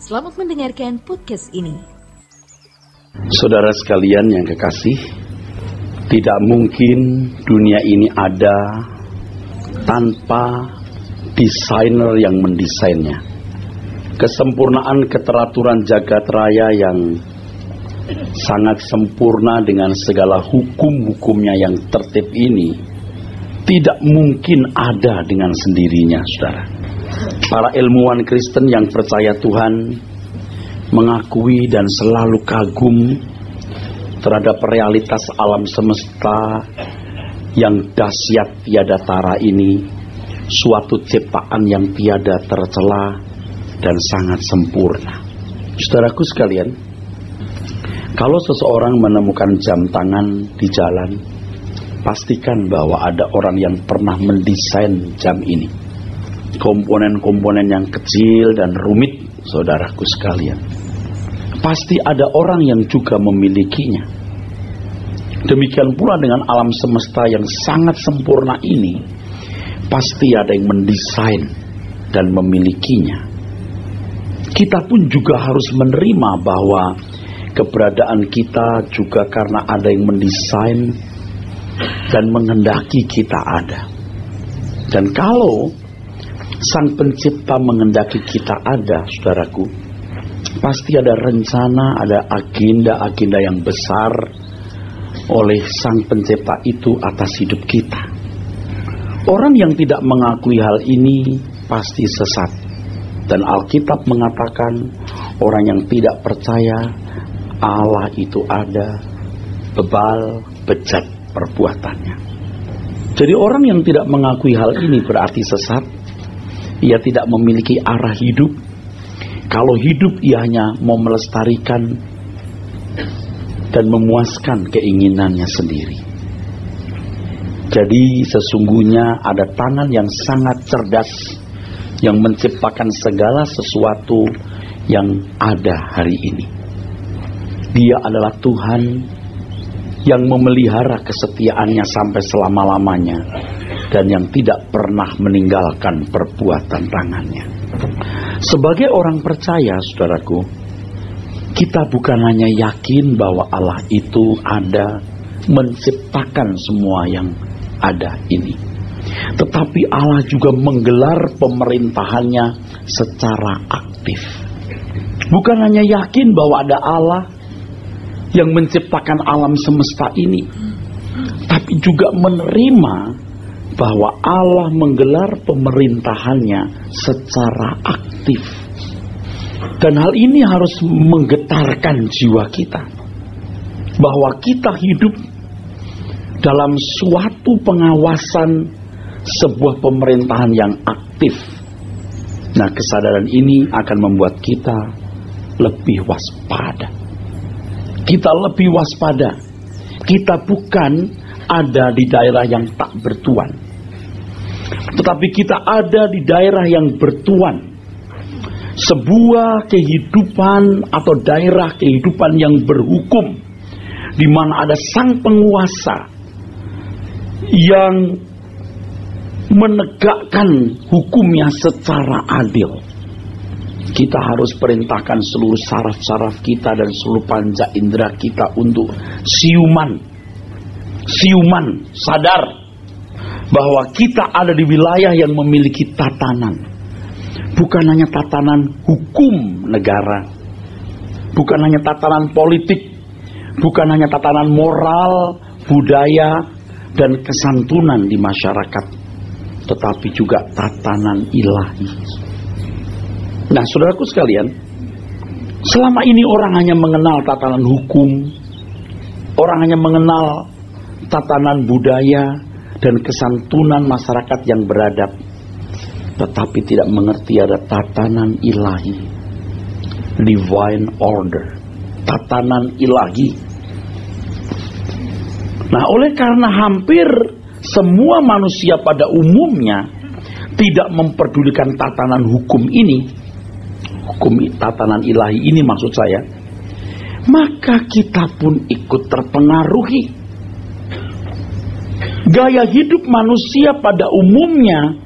Selamat mendengarkan podcast ini. Saudara sekalian yang kekasih, tidak mungkin dunia ini ada tanpa desainer yang mendesainnya. Kesempurnaan keteraturan jagat raya yang sangat sempurna dengan segala hukum-hukumnya yang tertib ini tidak mungkin ada dengan sendirinya, saudara. Para ilmuwan Kristen yang percaya Tuhan mengakui dan selalu kagum terhadap realitas alam semesta yang dahsyat tiada tara ini, suatu ciptaan yang tiada tercela dan sangat sempurna. Saudaraku sekalian, kalau seseorang menemukan jam tangan di jalan, pastikan bahwa ada orang yang pernah mendesain jam ini. Komponen-komponen yang kecil dan rumit, saudaraku sekalian, pasti ada orang yang juga memilikinya. Demikian pula dengan alam semesta yang sangat sempurna ini, pasti ada yang mendesain dan memilikinya. Kita pun juga harus menerima bahwa keberadaan kita juga karena ada yang mendesain dan menghendaki kita ada. Dan kalau Sang Pencipta menghendaki kita ada, saudaraku, pasti ada rencana, ada agenda-agenda yang besar oleh Sang Pencipta itu atas hidup kita. Orang yang tidak mengakui hal ini pasti sesat. Dan Alkitab mengatakan orang yang tidak percaya Allah itu ada, bebal, bejat perbuatannya. Jadi orang yang tidak mengakui hal ini berarti sesat. Ia tidak memiliki arah hidup. Kalau hidup ia hanya mau melestarikan dan memuaskan keinginannya sendiri. Jadi sesungguhnya ada tangan yang sangat cerdas yang menciptakan segala sesuatu yang ada hari ini. Dia adalah Tuhan yang memelihara kesetiaannya sampai selama-lamanya dan yang tidak pernah meninggalkan perbuatan tangannya. Sebagai orang percaya, saudaraku, kita bukan hanya yakin bahwa Allah itu ada, menciptakan semua yang ada ini, tetapi Allah juga menggelar pemerintahannya secara aktif. Bukan hanya yakin bahwa ada Allah yang menciptakan alam semesta ini, tapi juga menerima bahwa Allah menggelar pemerintahannya secara aktif. Dan hal ini harus menggetarkan jiwa kita, bahwa kita hidup dalam suatu pengawasan sebuah pemerintahan yang aktif. Nah, kesadaran ini akan membuat kita lebih waspada. Kita lebih waspada. Kita bukan ada di daerah yang tak bertuan, tetapi kita ada di daerah yang bertuan. Sebuah kehidupan atau daerah kehidupan yang berhukum, di mana ada sang penguasa yang menegakkan hukumnya secara adil. Kita harus perintahkan seluruh saraf-saraf kita dan seluruh panca indera kita untuk siuman, sadar bahwa kita ada di wilayah yang memiliki tatanan. Bukan hanya tatanan hukum negara, bukan hanya tatanan politik, bukan hanya tatanan moral, budaya, dan kesantunan di masyarakat, tetapi juga tatanan ilahi. Nah, saudaraku sekalian, selama ini orang hanya mengenal tatanan hukum, orang hanya mengenal tatanan budaya dan kesantunan masyarakat yang beradab, tetapi tidak mengerti ada tatanan ilahi, divine order, tatanan ilahi. Nah, oleh karena hampir semua manusia pada umumnya tidak memperdulikan tatanan hukum ini, hukum tatanan ilahi ini maksud saya, maka kita pun ikut terpengaruhi. Gaya hidup manusia pada umumnya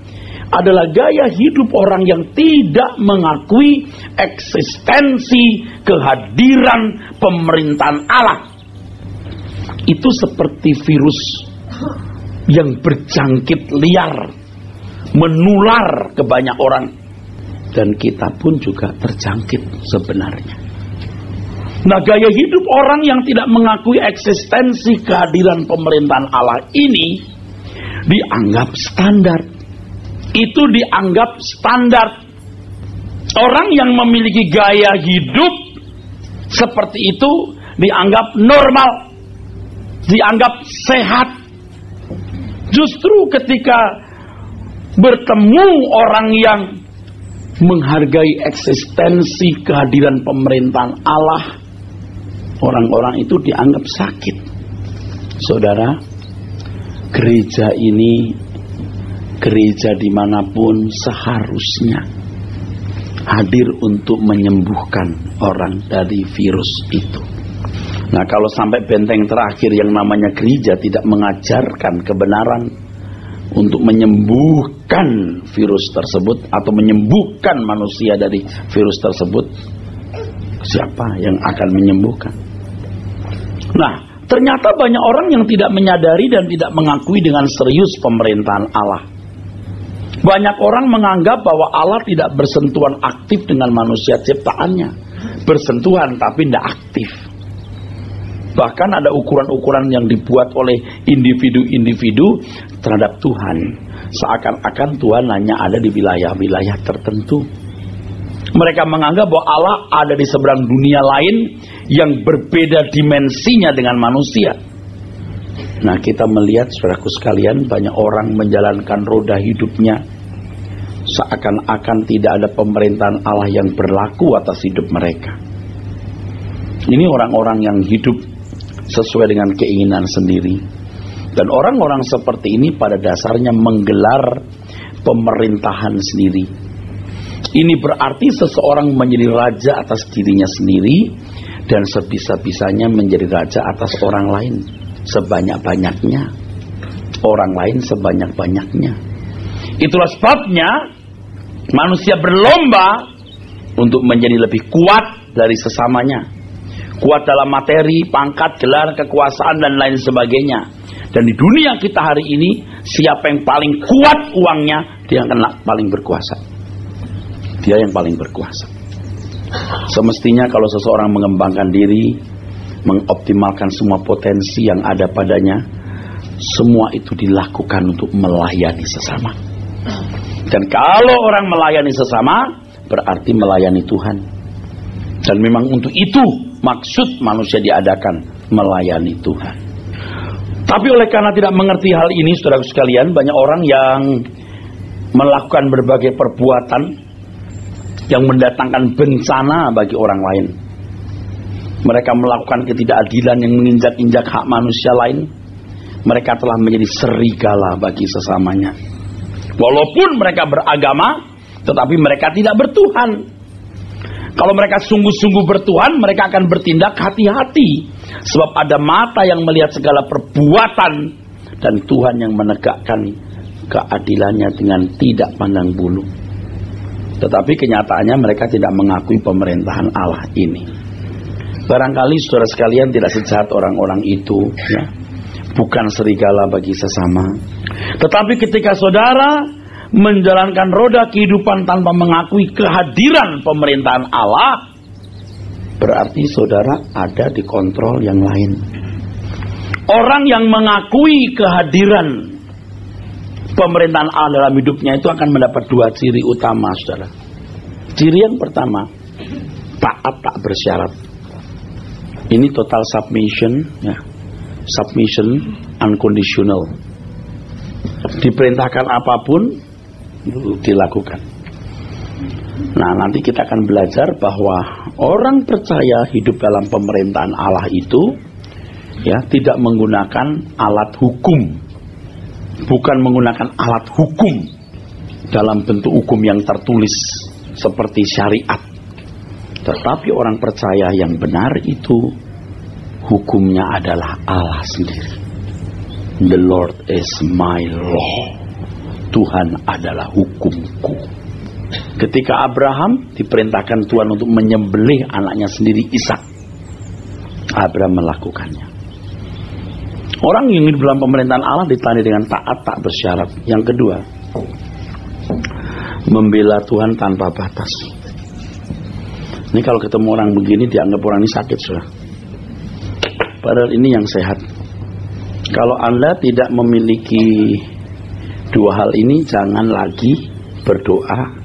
adalah gaya hidup orang yang tidak mengakui eksistensi kehadiran pemerintahan Allah. Itu seperti virus yang berjangkit liar, menular ke banyak orang, dan kita pun juga terjangkit sebenarnya. Nah, gaya hidup orang yang tidak mengakui eksistensi kehadiran pemerintahan Allah ini dianggap standar. Itu dianggap standar. Orang yang memiliki gaya hidup seperti itu dianggap normal, dianggap sehat. Justru ketika bertemu orang yang menghargai eksistensi kehadiran pemerintahan Allah, orang-orang itu dianggap sakit. Saudara, gereja ini, gereja dimanapun seharusnya hadir untuk menyembuhkan orang dari virus itu. Nah, kalau sampai benteng terakhir yang namanya gereja tidak mengajarkan kebenaran untuk menyembuhkan virus tersebut atau menyembuhkan manusia dari virus tersebut, siapa yang akan menyembuhkan? Nah, ternyata banyak orang yang tidak menyadari dan tidak mengakui dengan serius pemerintahan Allah. Banyak orang menganggap bahwa Allah tidak bersentuhan aktif dengan manusia ciptaannya. Bersentuhan tapi tidak aktif. Bahkan ada ukuran-ukuran yang dibuat oleh individu-individu terhadap Tuhan. Seakan-akan Tuhan hanya ada di wilayah-wilayah tertentu. Mereka menganggap bahwa Allah ada di seberang dunia lain yang berbeda dimensinya dengan manusia. Nah, kita melihat, saudaraku sekalian, banyak orang menjalankan roda hidupnya seakan-akan tidak ada pemerintahan Allah yang berlaku atas hidup mereka. Ini orang-orang yang hidup sesuai dengan keinginan sendiri. Dan orang-orang seperti ini pada dasarnya menggelar pemerintahan sendiri. Ini berarti seseorang menjadi raja atas dirinya sendiri dan sebisa-bisanya menjadi raja atas orang lain sebanyak-banyaknya, orang lain sebanyak-banyaknya. Itulah sebabnya manusia berlomba untuk menjadi lebih kuat dari sesamanya. Kuat dalam materi, pangkat, gelar, kekuasaan, dan lain sebagainya. Dan di dunia kita hari ini, siapa yang paling kuat uangnya, dia akan paling berkuasa. Dia yang paling berkuasa. Semestinya kalau seseorang mengembangkan diri, mengoptimalkan semua potensi yang ada padanya, semua itu dilakukan untuk melayani sesama. Dan kalau orang melayani sesama, berarti melayani Tuhan. Dan memang untuk itu maksud manusia diadakan, melayani Tuhan. Tapi oleh karena tidak mengerti hal ini, saudara sekalian, banyak orang yang melakukan berbagai perbuatan yang mendatangkan bencana bagi orang lain. Mereka melakukan ketidakadilan yang menginjak-injak hak manusia lain. Mereka telah menjadi serigala bagi sesamanya. Walaupun mereka beragama, tetapi mereka tidak bertuhan. Kalau mereka sungguh-sungguh bertuhan, mereka akan bertindak hati-hati. Sebab ada mata yang melihat segala perbuatan, dan Tuhan yang menegakkan keadilannya dengan tidak pandang bulu. Tetapi kenyataannya mereka tidak mengakui pemerintahan Allah ini. Barangkali saudara sekalian tidak sejahat orang-orang itu, ya. Bukan serigala bagi sesama. Tetapi ketika saudara menjalankan roda kehidupan tanpa mengakui kehadiran pemerintahan Allah, berarti saudara ada di kontrol yang lain. Orang yang mengakui kehadiran pemerintahan Allah dalam hidupnya itu akan mendapat dua ciri utama, saudara. Ciri yang pertama, taat tak bersyarat. Ini total submission, ya. Submission unconditional. Diperintahkan apapun dilakukan. Nah, nanti kita akan belajar bahwa orang percaya hidup dalam pemerintahan Allah itu, ya, tidak menggunakan alat hukum. Bukan menggunakan alat hukum dalam bentuk hukum yang tertulis seperti syariat. Tetapi orang percaya yang benar itu hukumnya adalah Allah sendiri. The Lord is my law. Tuhan adalah hukumku. Ketika Abraham diperintahkan Tuhan untuk menyembelih anaknya sendiri Ishak, Abraham melakukannya. Orang yang hidup dalam pemerintahan Allah ditandai dengan taat tak bersyarat. Yang kedua, membela Tuhan tanpa batas. Ini kalau ketemu orang begini dianggap orang ini sakit sudah. Padahal ini yang sehat. Kalau Anda tidak memiliki dua hal ini, jangan lagi berdoa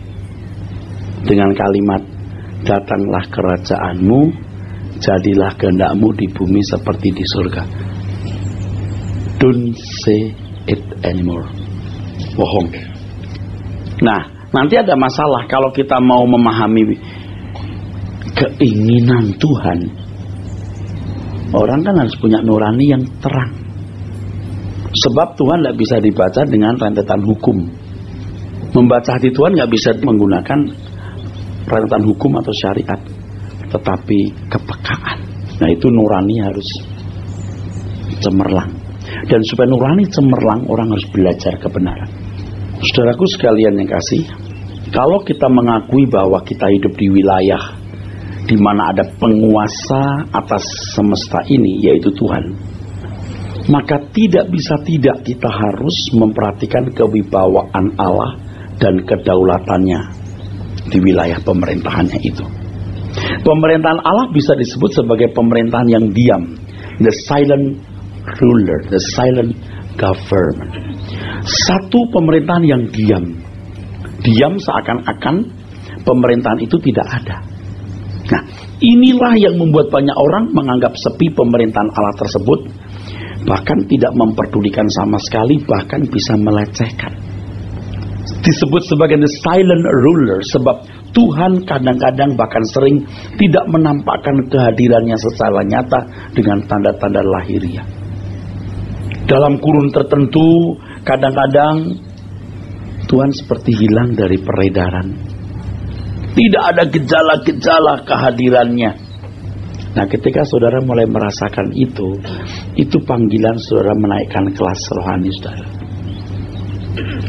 dengan kalimat, datanglah kerajaanmu, jadilah kehendakmu di bumi seperti di surga. Don't say it anymore. Bohong. Nah, nanti ada masalah kalau kita mau memahami keinginan Tuhan. Orang kan harus punya nurani yang terang. Sebab Tuhan tidak bisa dibaca dengan rentetan hukum. Membaca hati Tuhan tidak bisa menggunakan rentetan hukum atau syariat, tetapi kepekaan. Nah, itu nurani harus cemerlang. Dan supaya nurani cemerlang, orang harus belajar kebenaran. Saudaraku sekalian yang kasih, kalau kita mengakui bahwa kita hidup di wilayah di mana ada penguasa atas semesta ini, yaitu Tuhan, maka tidak bisa tidak kita harus memperhatikan kewibawaan Allah dan kedaulatannya di wilayah pemerintahannya itu. Pemerintahan Allah bisa disebut sebagai pemerintahan yang diam, the silent ruler, the silent government. Satu pemerintahan yang diam seakan-akan pemerintahan itu tidak ada. Nah, inilah yang membuat banyak orang menganggap sepi pemerintahan Allah tersebut, bahkan tidak memperdulikan sama sekali, bahkan bisa melecehkan. Disebut sebagai the silent ruler sebab Tuhan kadang-kadang bahkan sering tidak menampakkan kehadirannya secara nyata dengan tanda-tanda lahiriah. Dalam kurun tertentu, kadang-kadang Tuhan seperti hilang dari peredaran. Tidak ada gejala-gejala kehadirannya. Nah, ketika saudara mulai merasakan itu panggilan saudara menaikkan kelas rohani saudara.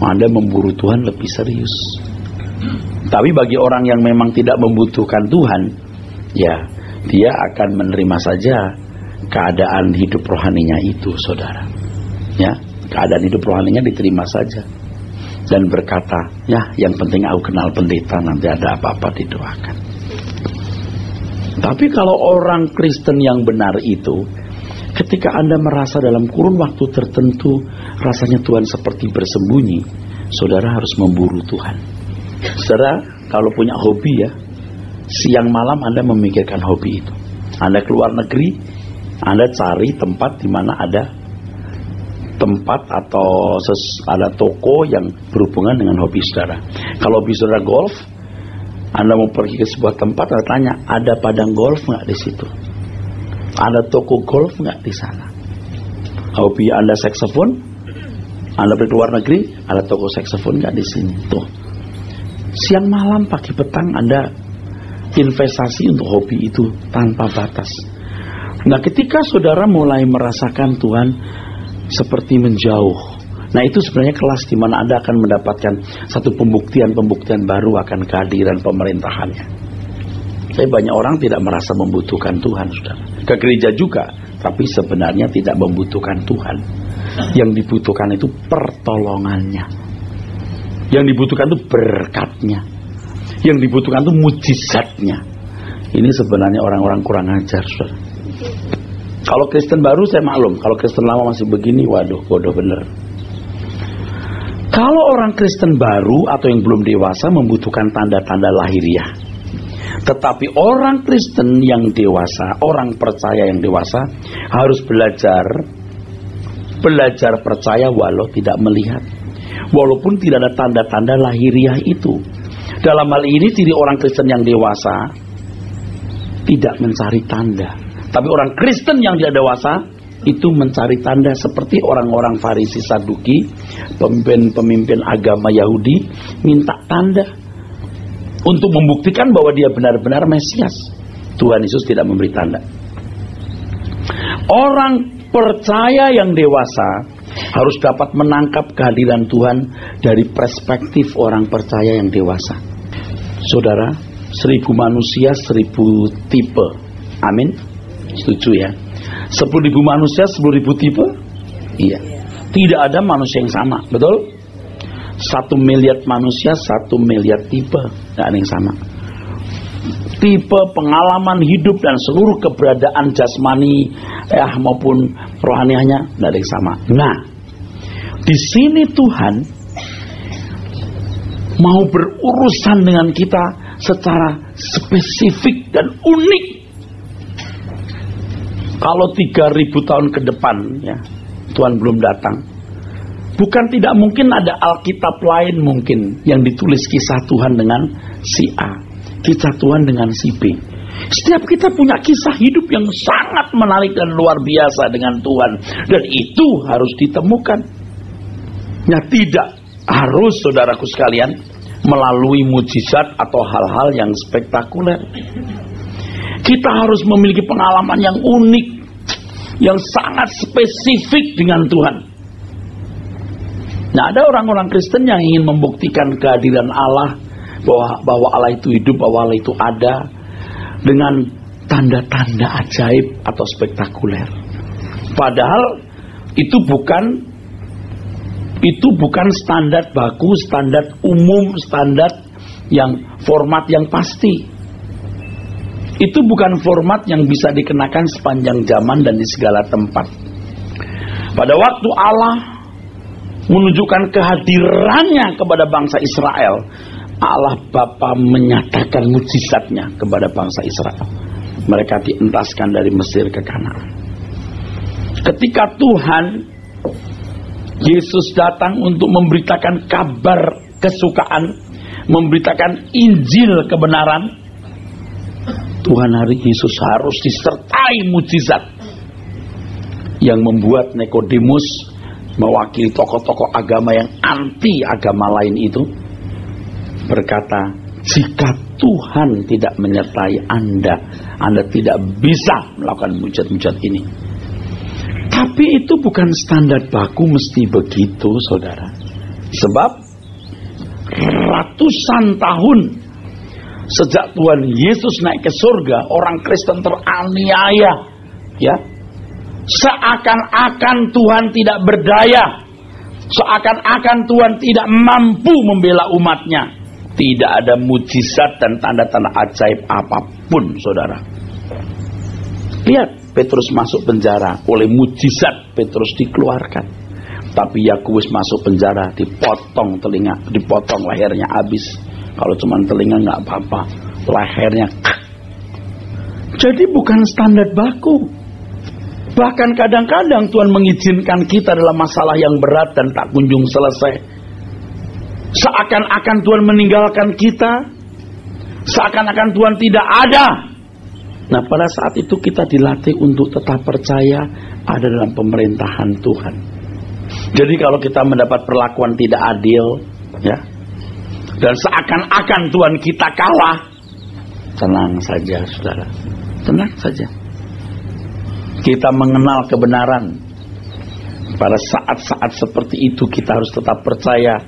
Anda memburu Tuhan lebih serius. Tapi bagi orang yang memang tidak membutuhkan Tuhan, ya dia akan menerima saja keadaan hidup rohaninya itu, saudara. Ya, keadaan hidup rohaninya diterima saja dan berkata, ya yang penting aku kenal pendeta, nanti ada apa-apa didoakan. Tapi kalau orang Kristen yang benar itu, ketika Anda merasa dalam kurun waktu tertentu rasanya Tuhan seperti bersembunyi, saudara harus memburu Tuhan. Saudara, kalau punya hobi ya, siang malam Anda memikirkan hobi itu. Anda keluar negeri, Anda cari tempat di mana ada tempat atau ada toko yang berhubungan dengan hobi saudara. Kalau hobi saudara golf, Anda mau pergi ke sebuah tempat, Anda tanya, ada padang golf nggak di situ? Ada toko golf nggak di sana? Hobi Anda saksofon, Anda pergi ke luar negeri, ada toko saksofon nggak di sini? Tuh. Siang malam pagi petang Anda investasi untuk hobi itu tanpa batas. Nah, ketika saudara mulai merasakan Tuhan seperti menjauh, nah itu sebenarnya kelas di mana Anda akan mendapatkan satu pembuktian baru akan kehadiran pemerintahannya. Tapi banyak orang tidak merasa membutuhkan Tuhan, saudara. Ke gereja juga, tapi sebenarnya tidak membutuhkan Tuhan. Yang dibutuhkan itu pertolongannya. Yang dibutuhkan itu berkatnya. Yang dibutuhkan itu mujizatnya. Ini sebenarnya orang-orang kurang ajar, saudara. Kalau Kristen baru saya maklum, kalau Kristen lama masih begini, waduh, bodoh bener. Kalau orang Kristen baru atau yang belum dewasa membutuhkan tanda-tanda lahiriah. Tetapi orang Kristen yang dewasa, orang percaya yang dewasa harus belajar percaya walau tidak melihat. Walaupun tidak ada tanda-tanda lahiriah itu. Dalam hal ini ciri orang Kristen yang dewasa tidak mencari tanda. Tapi orang Kristen yang tidak dewasa itu mencari tanda seperti orang-orang Farisi Saduki, pemimpin agama Yahudi minta tanda untuk membuktikan bahwa dia benar-benar Mesias. Tuhan Yesus tidak memberi tanda. Orang percaya yang dewasa harus dapat menangkap kehadiran Tuhan dari perspektif orang percaya yang dewasa. Saudara, 1000 manusia 1000 tipe. Amin. Setuju ya? 10.000 manusia 10.000 tipe? Iya. Tidak ada manusia yang sama, betul? 1 miliar manusia 1 miliar tipe, tidak ada yang sama. Tipe pengalaman hidup dan seluruh keberadaan jasmani maupun rohanianya tidak ada yang sama. Nah, di sini Tuhan mau berurusan dengan kita secara spesifik dan unik. Kalau 3.000 tahun ke depan ya, Tuhan belum datang, bukan tidak mungkin ada Alkitab lain mungkin yang ditulis kisah Tuhan dengan si A, kisah Tuhan dengan si B. Setiap kita punya kisah hidup yang sangat menarik dan luar biasa dengan Tuhan, dan itu harus ditemukan. Nah, tidak harus, saudaraku sekalian, melalui mujizat atau hal-hal yang spektakuler. Kita harus memiliki pengalaman yang unik, yang sangat spesifik dengan Tuhan. Nah, ada orang-orang Kristen yang ingin membuktikan kehadiran Allah, bahwa Allah itu hidup, bahwa Allah itu ada, dengan tanda-tanda ajaib atau spektakuler. Padahal itu bukan standar baku, standar umum, standar yang format yang pasti. Itu bukan format yang bisa dikenakan sepanjang zaman dan di segala tempat. Pada waktu Allah menunjukkan kehadirannya kepada bangsa Israel, Allah Bapa menyatakan mujizatnya kepada bangsa Israel. Mereka dientaskan dari Mesir ke Kanaan. Ketika Tuhan Yesus datang untuk memberitakan kabar kesukaan, memberitakan Injil kebenaran, Tuhan hari Yesus harus disertai mujizat yang membuat Nikodemus, mewakili tokoh-tokoh agama yang anti agama lain itu, berkata, jika Tuhan tidak menyertai Anda tidak bisa melakukan mujizat-mujizat ini. Tapi itu bukan standar baku mesti begitu, saudara. Sebab ratusan tahun sejak Tuhan Yesus naik ke surga, orang Kristen teraniaya, ya. Seakan-akan Tuhan tidak berdaya, seakan-akan Tuhan tidak mampu membela umatnya. Tidak ada mujizat dan tanda-tanda ajaib apapun, saudara. Lihat, Petrus masuk penjara, oleh mujizat Petrus dikeluarkan. Tapi Yakobus masuk penjara, dipotong telinga, dipotong lehernya habis. Kalau cuma telinga nggak apa-apa, lehernya. Jadi bukan standar baku. Bahkan kadang-kadang Tuhan mengizinkan kita dalam masalah yang berat dan tak kunjung selesai. Seakan-akan Tuhan meninggalkan kita, seakan-akan Tuhan tidak ada. Nah, pada saat itu kita dilatih untuk tetap percaya ada dalam pemerintahan Tuhan. Jadi kalau kita mendapat perlakuan tidak adil, ya, dan seakan-akan Tuhan kita kalah, tenang saja, saudara, tenang saja. Kita mengenal kebenaran. Pada saat-saat seperti itu kita harus tetap percaya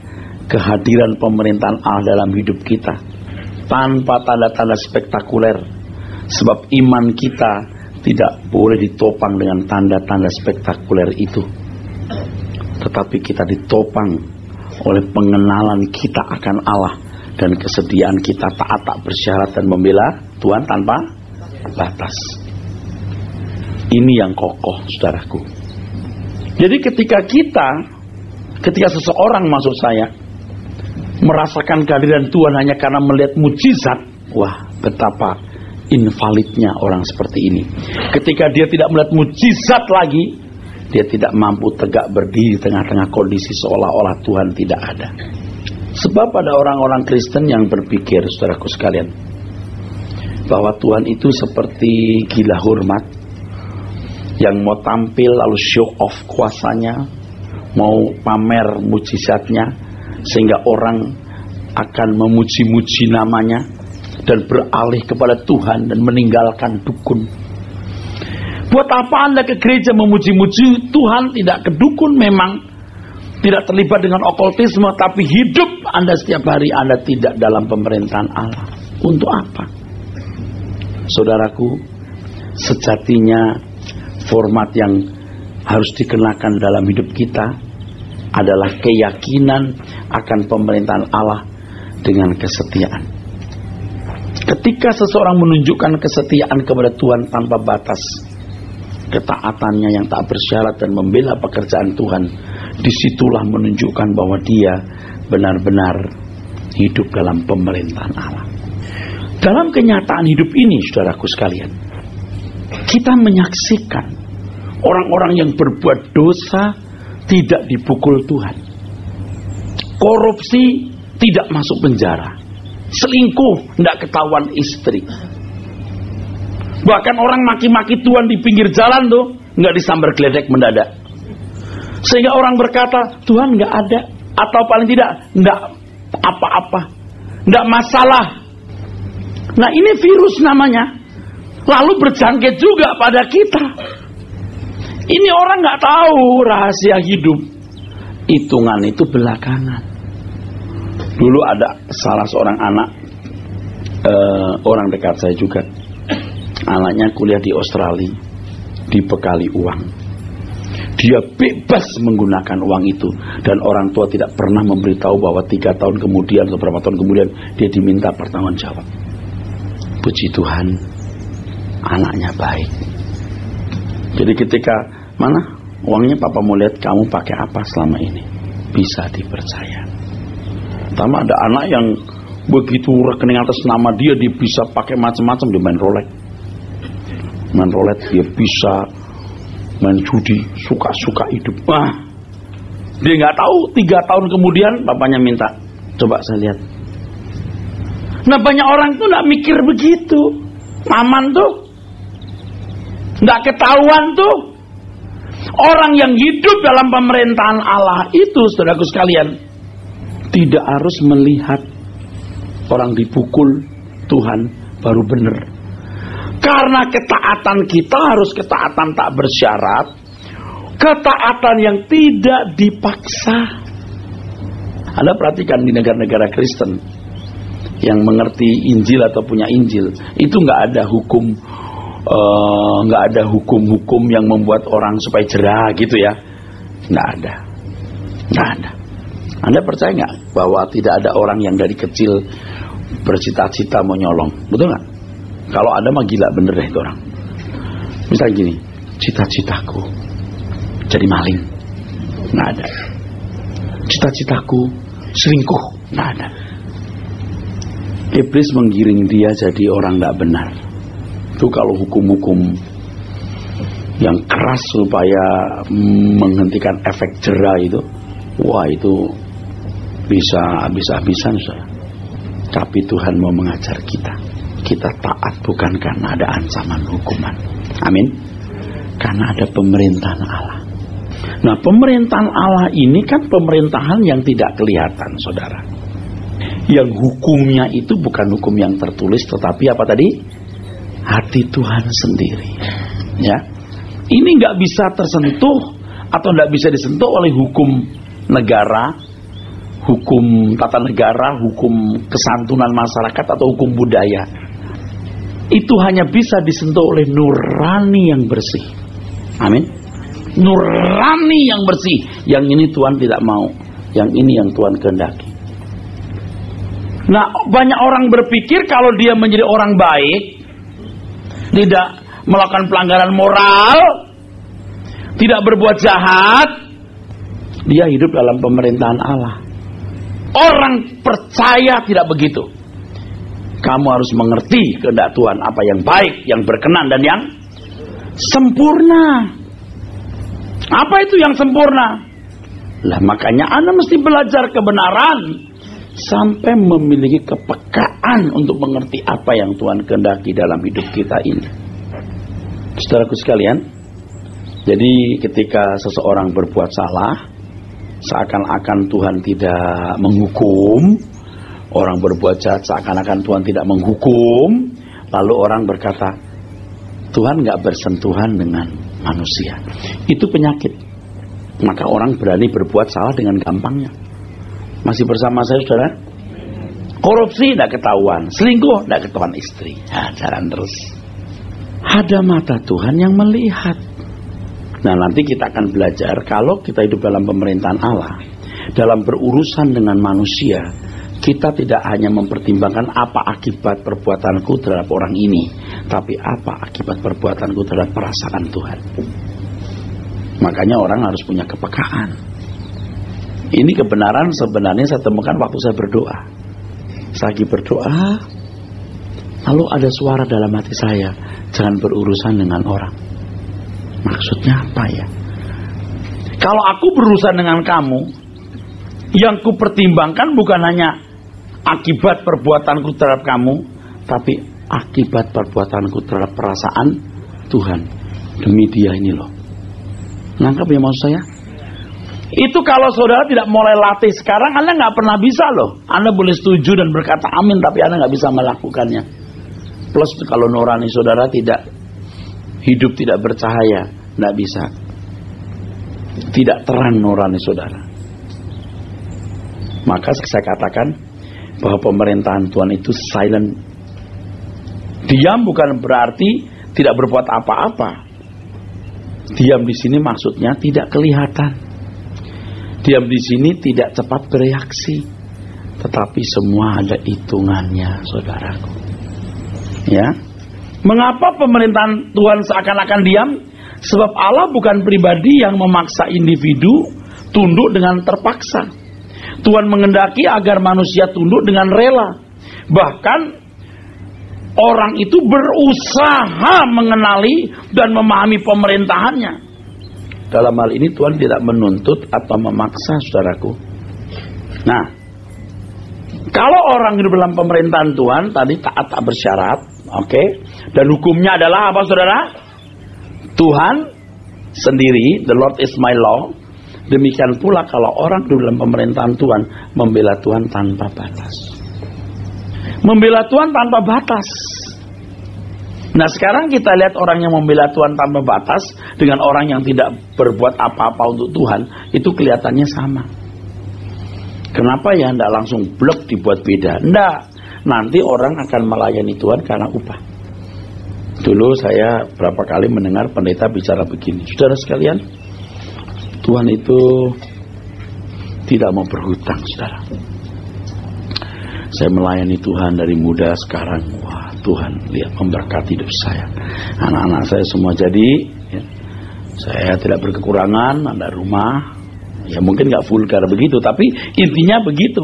kehadiran pemerintahan Allah dalam hidup kita, tanpa tanda-tanda spektakuler. Sebab iman kita tidak boleh ditopang dengan tanda-tanda spektakuler itu, tetapi kita ditopang oleh pengenalan kita akan Allah dan kesediaan kita taat tak bersyarat dan membela Tuhan tanpa batas. Ini yang kokoh, saudaraku. Jadi ketika seseorang, maksud saya, merasakan kehadiran Tuhan hanya karena melihat mujizat, wah, betapa invalidnya orang seperti ini. Ketika dia tidak melihat mujizat lagi, dia tidak mampu tegak berdiri di tengah-tengah kondisi seolah-olah Tuhan tidak ada. Sebab ada orang-orang Kristen yang berpikir, saudaraku sekalian, bahwa Tuhan itu seperti gila hormat, yang mau tampil lalu show off kuasanya, mau pamer mujizatnya, sehingga orang akan memuji-muji namanya dan beralih kepada Tuhan dan meninggalkan dukun. Buat apa Anda ke gereja memuji-muji Tuhan, tidak ke dukun? Memang tidak terlibat dengan okultisme, tapi hidup Anda setiap hari Anda tidak dalam pemerintahan Allah. Untuk apa? Saudaraku, sejatinya format yang harus dikenakan dalam hidup kita adalah keyakinan akan pemerintahan Allah dengan kesetiaan. Ketika seseorang menunjukkan kesetiaan kepada Tuhan tanpa batas, ketaatannya yang tak bersyarat dan membela pekerjaan Tuhan, disitulah menunjukkan bahwa dia benar-benar hidup dalam pemerintahan Allah. Dalam kenyataan hidup ini, saudaraku sekalian, kita menyaksikan orang-orang yang berbuat dosa tidak dipukul Tuhan, korupsi tidak masuk penjara, selingkuh tidak ketahuan istri, bahkan orang maki-maki Tuhan di pinggir jalan tuh nggak disambar geledek mendadak, sehingga orang berkata Tuhan nggak ada, atau paling tidak nggak apa-apa, nggak masalah. Nah, ini virus namanya, lalu berjangkit juga pada kita. Ini orang nggak tahu rahasia hidup. Hitungan itu belakangan. Dulu ada salah seorang anak, orang dekat saya juga, anaknya kuliah di Australia, dibekali uang. Dia bebas menggunakan uang itu, dan orang tua tidak pernah memberitahu bahwa 3 tahun kemudian atau beberapa tahun kemudian dia diminta pertanggungjawab. Puji Tuhan, anaknya baik. Jadi ketika mana uangnya, papa mau lihat kamu pakai apa selama ini, bisa dipercaya. Pertama ada anak yang begitu rekening atas nama dia bisa pakai macam-macam. Dia main roulette, dia bisa main judi, suka-suka hidup. Dia nggak tahu 3 tahun kemudian papanya minta, coba saya lihat. Nah, banyak orang tuh nggak mikir begitu, aman tuh, nggak ketahuan tuh. Orang yang hidup dalam pemerintahan Allah itu, saudaraku sekalian, tidak harus melihat orang dipukul Tuhan baru benar. Karena ketaatan kita harus ketaatan tak bersyarat, ketaatan yang tidak dipaksa. Anda perhatikan di negara-negara Kristen yang mengerti Injil atau punya Injil, itu nggak ada hukum, nggak ada hukum-hukum yang membuat orang supaya jerah gitu ya, nggak ada. Anda percaya nggak bahwa tidak ada orang yang dari kecil bercita-cita mau nyolong, betul nggak? Kalau ada mah gila bener deh itu orang. Misalnya gini, cita-citaku jadi maling, nggak ada. Cita-citaku selingkuh, nggak ada. Iblis menggiring dia jadi orang nggak benar. Itu kalau hukum-hukum yang keras supaya menghentikan efek jera itu, wah itu bisa habis-habisan saya. Tapi Tuhan mau mengajar kita taat bukan karena ada ancaman hukuman, amin, karena ada pemerintahan Allah. Nah, pemerintahan Allah ini kan pemerintahan yang tidak kelihatan, saudara. Yang hukumnya itu bukan hukum yang tertulis, tetapi apa tadi? Hati Tuhan sendiri. Ya, ini nggak bisa tersentuh atau nggak bisa disentuh oleh hukum negara, hukum tata negara, hukum kesantunan masyarakat atau hukum budaya. Itu hanya bisa disentuh oleh nurani yang bersih. Amin. Nurani yang bersih. Yang ini Tuhan tidak mau, yang ini yang Tuhan kehendaki. Nah, banyak orang berpikir kalau dia menjadi orang baik, tidak melakukan pelanggaran moral, tidak berbuat jahat, dia hidup dalam pemerintahan Allah. Orang percaya tidak begitu. Kamu harus mengerti kehendak Tuhan, apa yang baik, yang berkenan, dan yang sempurna. Apa itu yang sempurna? Lah, makanya Anda mesti belajar kebenaran sampai memiliki kepekaan untuk mengerti apa yang Tuhan kehendaki dalam hidup kita ini. Saudaraku sekalian, jadi ketika seseorang berbuat salah, seakan-akan Tuhan tidak menghukum. Orang berbuat jahat, seakan-akan Tuhan tidak menghukum. Lalu orang berkata, Tuhan gak bersentuhan dengan manusia. Itu penyakit. Maka orang berani berbuat salah dengan gampangnya. Masih bersama saya saudara? Korupsi tidak ketahuan, selingkuh tidak ketahuan istri. Jalan terus. Ada mata Tuhan yang melihat. Nah, nanti kita akan belajar kalau kita hidup dalam pemerintahan Allah, dalam berurusan dengan manusia, kita tidak hanya mempertimbangkan apa akibat perbuatanku terhadap orang ini, tapi apa akibat perbuatanku terhadap perasaan Tuhan. Makanya orang harus punya kepekaan. Ini kebenaran sebenarnya saya temukan waktu saya berdoa. Saya lagi berdoa, lalu ada suara dalam hati saya, jangan berurusan dengan orang. Maksudnya apa ya? Kalau aku berurusan dengan kamu, yang ku pertimbangkan bukan hanya akibat perbuatanku terhadap kamu, tapi akibat perbuatanku terhadap perasaan Tuhan. Demi dia ini loh. Nangkap ya maksud saya? Itu kalau saudara tidak mulai latih sekarang, Anda nggak pernah bisa loh. Anda boleh setuju dan berkata amin, tapi Anda nggak bisa melakukannya. Plus kalau nurani saudara tidak hidup, tidak bercahaya, nggak bisa. Tidak terang nurani saudara. Maka saya katakan bahwa pemerintahan Tuhan itu silent. Diam bukan berarti tidak berbuat apa-apa. Diam di sini maksudnya tidak kelihatan. Diam di sini tidak cepat bereaksi, tetapi semua ada hitungannya, saudaraku. Ya, mengapa pemerintahan Tuhan seakan-akan diam? Sebab Allah bukan pribadi yang memaksa individu tunduk dengan terpaksa. Tuhan mengendaki agar manusia tunduk dengan rela. Bahkan orang itu berusaha mengenali dan memahami pemerintahannya. Dalam hal ini Tuhan tidak menuntut atau memaksa, saudaraku. Nah, kalau orang hidup dalam pemerintahan Tuhan, tadi taat tak bersyarat, oke? Dan hukumnya adalah apa, saudara? Tuhan sendiri, the Lord is my law. Demikian pula kalau orang hidup dalam pemerintahan Tuhan, membela Tuhan tanpa batas. Membela Tuhan tanpa batas. Nah, sekarang kita lihat orang yang membela Tuhan tanpa batas dengan orang yang tidak berbuat apa-apa untuk Tuhan, itu kelihatannya sama. Kenapa ya tidak langsung blok dibuat beda? Tidak, nanti orang akan melayani Tuhan karena upah. Dulu saya berapa kali mendengar pendeta bicara begini, saudara sekalian, Tuhan itu tidak mau berhutang, saudara. Saya melayani Tuhan dari muda, sekarang wah Tuhan lihat memberkati hidup saya, anak-anak saya semua jadi ya. Saya tidak berkekurangan, ada rumah. Ya mungkin gak vulgar begitu, tapi intinya begitu.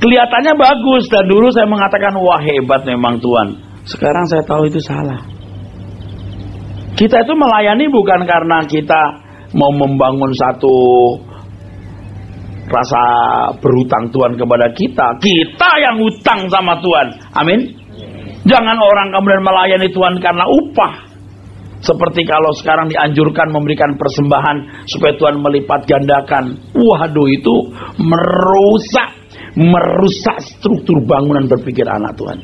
Kelihatannya bagus. Dan dulu saya mengatakan wah hebat memang Tuhan. Sekarang saya tahu itu salah. Kita itu melayani bukan karena kita mau membangun satu rasa berhutang Tuhan kepada kita. Kita yang hutang sama Tuhan. Amin. Jangan orang kemudian melayani Tuhan karena upah. Seperti kalau sekarang dianjurkan memberikan persembahan supaya Tuhan melipat gandakan. Waduh, itu merusak struktur bangunan berpikir anak Tuhan.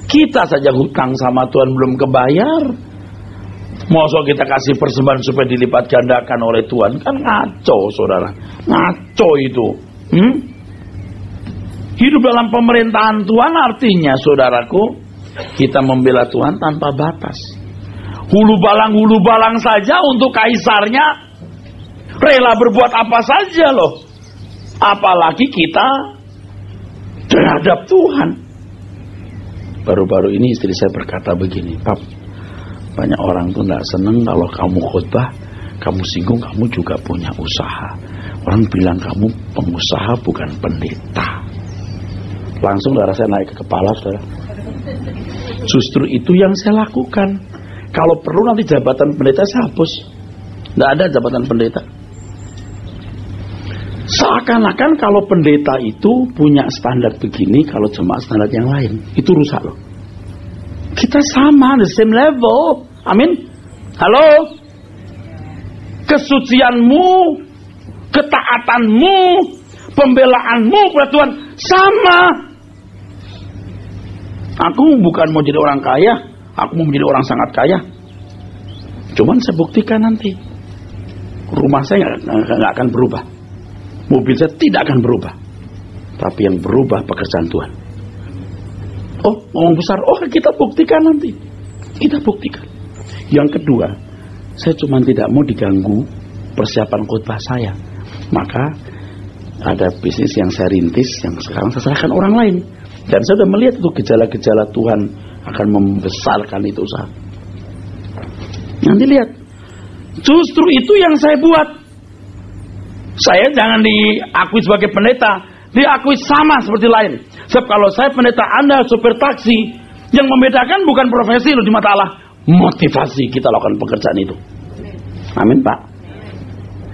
Kita saja hutang sama Tuhan belum kebayar. Masa kita kasih persembahan supaya dilipat gandakan oleh Tuhan? Kan ngaco, saudara. Ngaco itu. Hidup dalam pemerintahan Tuhan artinya, saudaraku, kita membela Tuhan tanpa batas. Hulu balang saja untuk kaisarnya rela berbuat apa saja loh. Apalagi kita terhadap Tuhan. Baru-baru ini istri saya berkata begini, Pap, banyak orang tuh gak seneng kalau kamu khotbah, kamu singgung kamu juga punya usaha. Orang bilang kamu pengusaha bukan pendeta. Langsung darah saya naik ke kepala, saudara. Justru itu yang saya lakukan. Kalau perlu nanti jabatan pendeta saya hapus. Tidak ada jabatan pendeta. Seakan-akan kalau pendeta itu punya standar begini, kalau jemaat standar yang lain, itu rusak loh. Kita sama, the same level. Amin. Halo. Kesucianmu, ketaatanmu, pembelaanmu kepada Tuhan sama. Aku bukan mau jadi orang kaya, aku mau menjadi orang sangat kaya. Cuman saya buktikan nanti. Rumah saya nggak akan berubah, mobil saya tidak akan berubah, tapi yang berubah pekerjaan Tuhan. Oh, ngomong besar. Oh, kita buktikan nanti. Kita buktikan. Yang kedua, saya cuma tidak mau diganggu persiapan khotbah saya. Maka ada bisnis yang saya rintis, yang sekarang saya serahkan orang lain. Dan saya sudah melihat itu gejala-gejala Tuhan akan membesarkan itu usaha. Nanti lihat. Justru itu yang saya buat. Saya jangan diakui sebagai pendeta, diakui sama seperti lain. Sebab kalau saya pendeta, Anda supir taksi, yang membedakan bukan profesi loh di mata Allah, motivasi kita lakukan pekerjaan itu. Amin, Pak.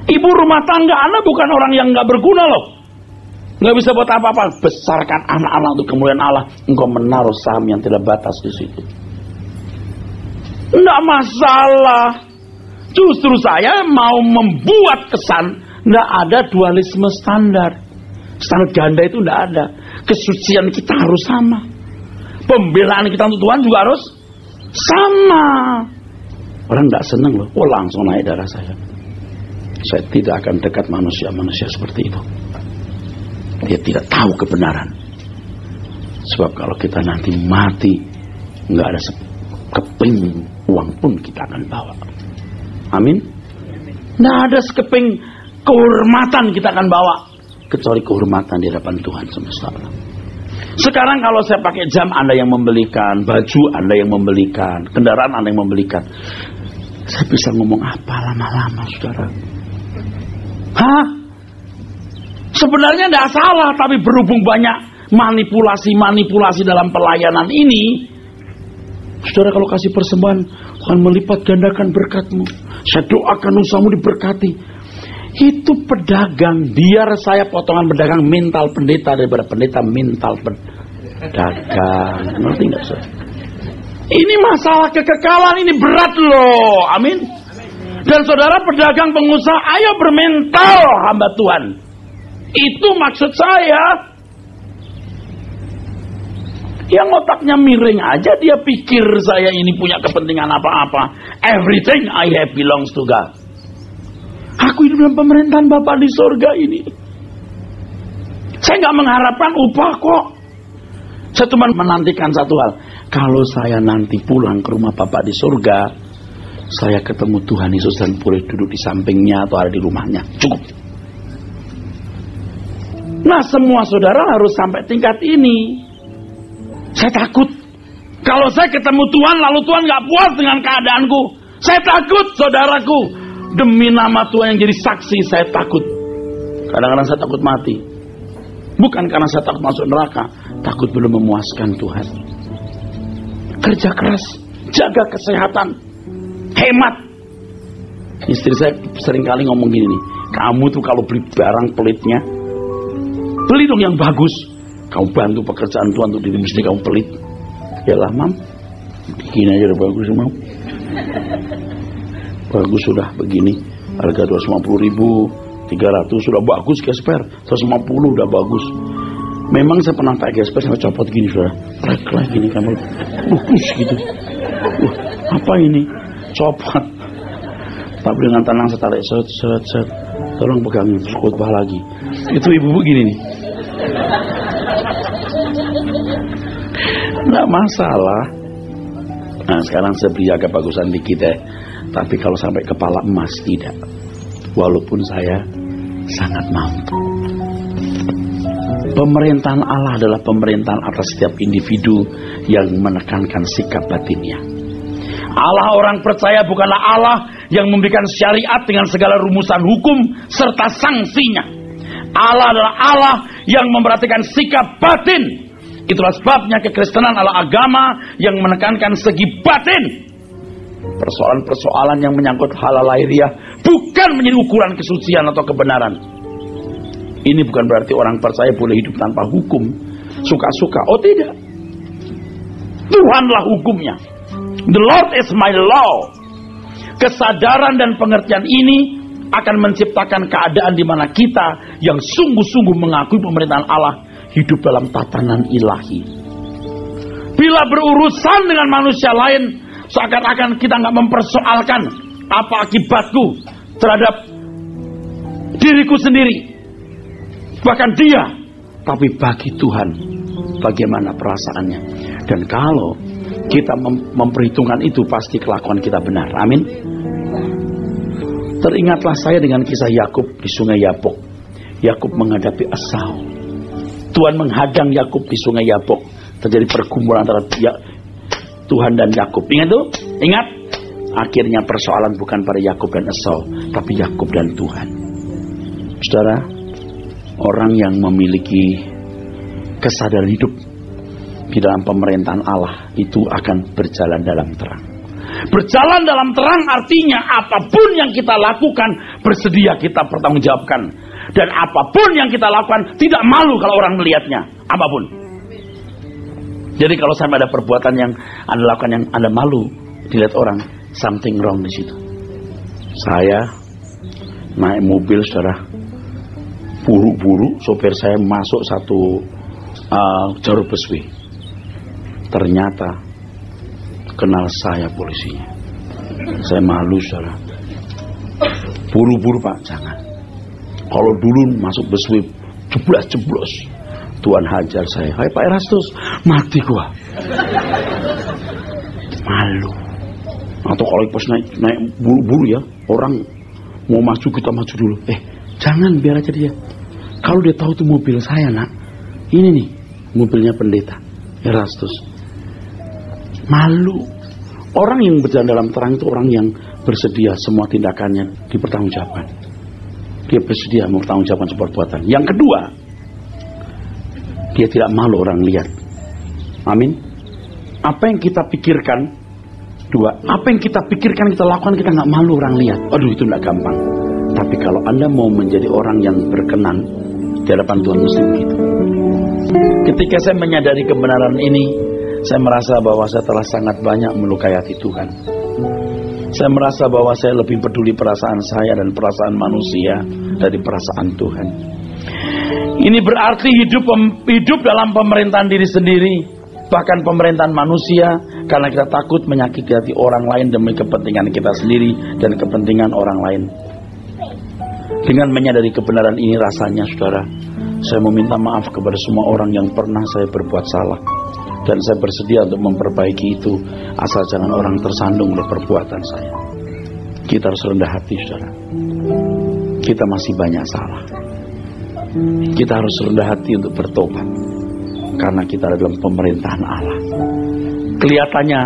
Ibu rumah tangga, Anda bukan orang yang nggak berguna loh, nggak bisa buat apa-apa. Besarkan anak-anak untuk kemuliaan Allah. Engkau menaruh saham yang tidak batas di situ. Nggak masalah. Justru saya mau membuat kesan nggak ada dualisme standar. Standar ganda itu nggak ada. Kesucian kita harus sama. Pembelaan kita untuk Tuhan juga harus sama. Orang nggak seneng loh. Oh, langsung naik darah saya. Saya tidak akan dekat manusia-manusia seperti itu. Dia tidak tahu kebenaran. Sebab kalau kita nanti mati, nggak ada sekeping uang pun kita akan bawa. Amin. Nggak ada sekeping kehormatan kita akan bawa, kecuali kehormatan di hadapan Tuhan semesta alam. Sekarang kalau saya pakai jam, Anda yang membelikan, baju Anda yang membelikan, kendaraan Anda yang membelikan, saya bisa ngomong apa lama-lama, saudara? Hah? Sebenarnya tidak salah, tapi berhubung banyak manipulasi-manipulasi dalam pelayanan ini, saudara, kalau kasih persembahan, Tuhan melipat gandakan berkat-Mu. Saya doakan usahamu diberkati. Itu pedagang. Biar saya potongan pedagang mental pendeta daripada pendeta mental pedagang. Ngerti nggak, saudara? Ini masalah kekekalan, ini berat loh. Amin. Dan saudara pedagang pengusaha, ayo bermental hamba Tuhan. Itu maksud saya. Yang otaknya miring aja, dia pikir saya ini punya kepentingan apa-apa. Everything I have belongs to God. Aku hidup dalam pemerintahan Bapa di surga ini. Saya nggak mengharapkan upah kok. Saya cuma menantikan satu hal. Kalau saya nanti pulang ke rumah Bapa di surga, saya ketemu Tuhan Yesus dan boleh duduk di sampingnya atau ada di rumahnya. Cukup. Nah, semua saudara harus sampai tingkat ini. Saya takut. Kalau saya ketemu Tuhan lalu Tuhan gak puas dengan keadaanku. Saya takut, saudaraku. Demi nama Tuhan yang jadi saksi, saya takut. Kadang-kadang saya takut mati. Bukan karena saya takut masuk neraka, takut belum memuaskan Tuhan. Kerja keras, jaga kesehatan, hemat. Istri saya seringkali ngomong gini nih, kamu tuh kalau beli barang pelitnya, beli dong yang bagus. Kamu bantu pekerjaan Tuhan untuk dirimu sendiri, kamu pelit. Ya lah, Mam, bikin aja udah bagus, Mam. Bagus sudah begini, harga 250.000, 300 sudah bagus, gesper 150 udah bagus. Memang saya pernah pakai gesper sampai copot gini, sudah plek gini, kamu bagus gitu. Apa ini? Copot. Tapi dengan tenang saya tarik, set. Tolong pegangin, khotbah lagi. Itu ibu begini nih. Nggak masalah. Nah, sekarang saya beli agak bagusan dikit ya. Tapi kalau sampai kepala emas, tidak. Walaupun saya sangat mampu. Pemerintahan Allah adalah pemerintahan atas setiap individu yang menekankan sikap batinnya. Allah orang percaya bukanlah Allah yang memberikan syariat dengan segala rumusan hukum serta sanksinya. Allah adalah Allah yang memperhatikan sikap batin. Itulah sebabnya kekristenan adalah agama yang menekankan segi batin. Persoalan-persoalan yang menyangkut halal lahiriah bukan menjadi ukuran kesucian atau kebenaran. Ini bukan berarti orang percaya boleh hidup tanpa hukum, suka-suka. Oh tidak. Tuhanlah hukumnya. The Lord is my law. Kesadaran dan pengertian ini akan menciptakan keadaan di mana kita yang sungguh-sungguh mengakui pemerintahan Allah hidup dalam tatanan ilahi. Bila berurusan dengan manusia lain, seakan-akan kita nggak mempersoalkan apa akibatku terhadap diriku sendiri, bahkan dia. Tapi bagi Tuhan, bagaimana perasaannya? Dan kalau kita memperhitungkan itu, pasti kelakuan kita benar. Amin. Teringatlah saya dengan kisah Yakub di sungai Yabok. Yakub menghadapi Esau. Tuhan menghadang Yakub di sungai Yabok. Terjadi pergumulan antara Tuhan dan Yakub. Ingat tuh? Ingat? Akhirnya persoalan bukan pada Yakub dan Esau, tapi Yakub dan Tuhan. Saudara, orang yang memiliki kesadaran hidup di dalam pemerintahan Allah itu akan berjalan dalam terang. Berjalan dalam terang artinya apapun yang kita lakukan bersedia kita pertanggungjawabkan. Dan apapun yang kita lakukan tidak malu kalau orang melihatnya. Apapun. Jadi kalau sampai ada perbuatan yang Anda lakukan yang Anda malu dilihat orang, something wrong di situ. Saya naik mobil, saudara, buru-buru, sopir saya masuk satu jalur busway. Ternyata kenal saya polisinya. Saya malu, saudara. Buru-buru, Pak, jangan. Kalau dulu masuk busway jeblos, Tuhan hajar saya. Hai Pak Erastus, mati gua. Malu. Atau kalau pas naik buru-buru ya, orang mau maju kita maju dulu. Jangan, biar aja dia. Kalau dia tahu itu mobil saya, nak, ini nih mobilnya pendeta Erastus. Malu. Orang yang berjalan dalam terang itu orang yang bersedia semua tindakannya dipertanggungjawabkan. Dia bersedia mempertanggungjawabkan sebuah perbuatan. Yang kedua, dia tidak malu orang lihat. Amin. Apa yang kita pikirkan, apa yang kita pikirkan, kita lakukan, kita nggak malu orang lihat. Aduh, itu nggak gampang. Tapi kalau Anda mau menjadi orang yang berkenan di hadapan Tuhan, mesti begitu. Ketika saya menyadari kebenaran ini, saya merasa bahwa saya telah sangat banyak melukai hati Tuhan. Saya merasa bahwa saya lebih peduli perasaan saya dan perasaan manusia dari perasaan Tuhan. Ini berarti hidup dalam pemerintahan diri sendiri, bahkan pemerintahan manusia, karena kita takut menyakiti hati orang lain demi kepentingan kita sendiri dan kepentingan orang lain. Dengan menyadari kebenaran ini, rasanya, saudara, saya meminta maaf kepada semua orang yang pernah saya berbuat salah. Dan saya bersedia untuk memperbaiki itu, asal jangan orang tersandung oleh perbuatan saya. Kita harus rendah hati, saudara. Kita masih banyak salah. Kita harus rendah hati untuk bertobat, karena kita ada dalam pemerintahan Allah. Kelihatannya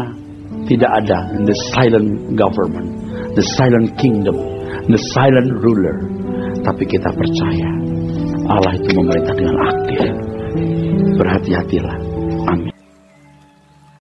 tidak ada the silent government, the silent kingdom, the silent ruler. Tapi kita percaya Allah itu memerintah dengan aktif. Berhati-hatilah.